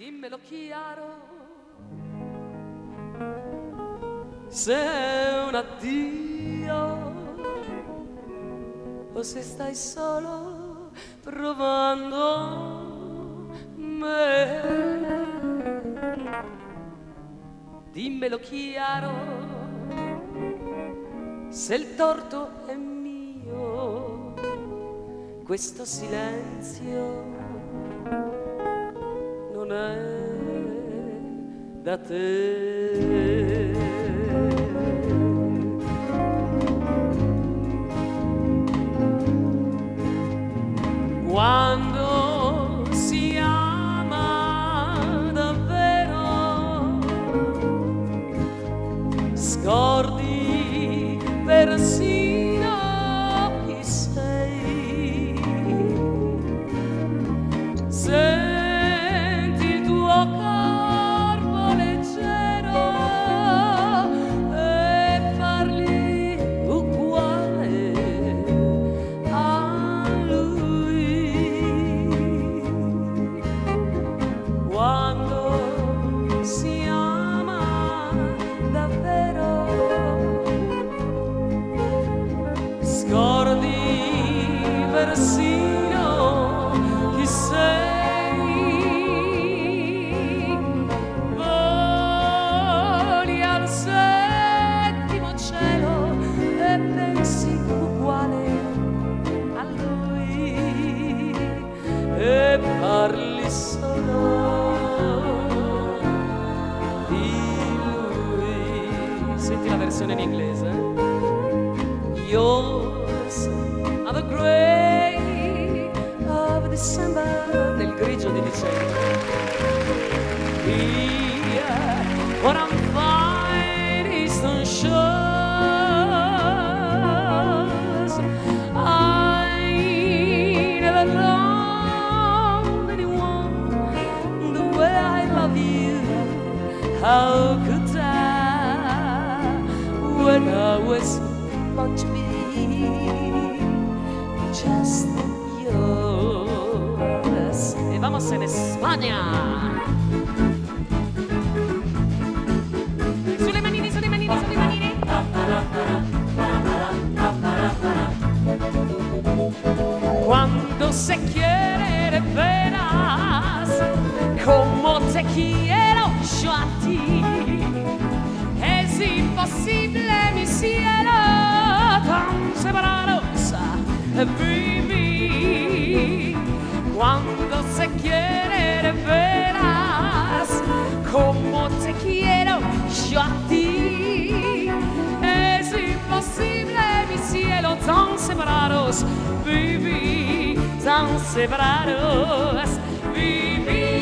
Dimmelo chiaro, se è un addio o se stai solo provando me. Dimmelo chiaro, se il torto è mio, questo silenzio non è da te. Quando si ama davvero, scordi persino chi sei. Senti il tuo corpo leggero e parli uguale a lui. Quando si ama davvero, scordi persino chi sei. Voli al settimo cielo e pensi uguale a lui e parli solo di lui. Senti la versione in inglese. Yours are the gray of December, nel grigio di dicembre. Here, what I'm fine eastern shores, I never loved anyone the way I love you. How could I, when I was born to be just yours? E vamos en España. Sulle manine, sulle manine, sulle manine. Cuando se quiere de veras, como te quiero yo a ti, es imposible mi cielo, tan separados vivir. Cuando se quiere de veras, como te quiero yo a ti, es imposible mi cielo, tan separados vivir, tan separados vivir.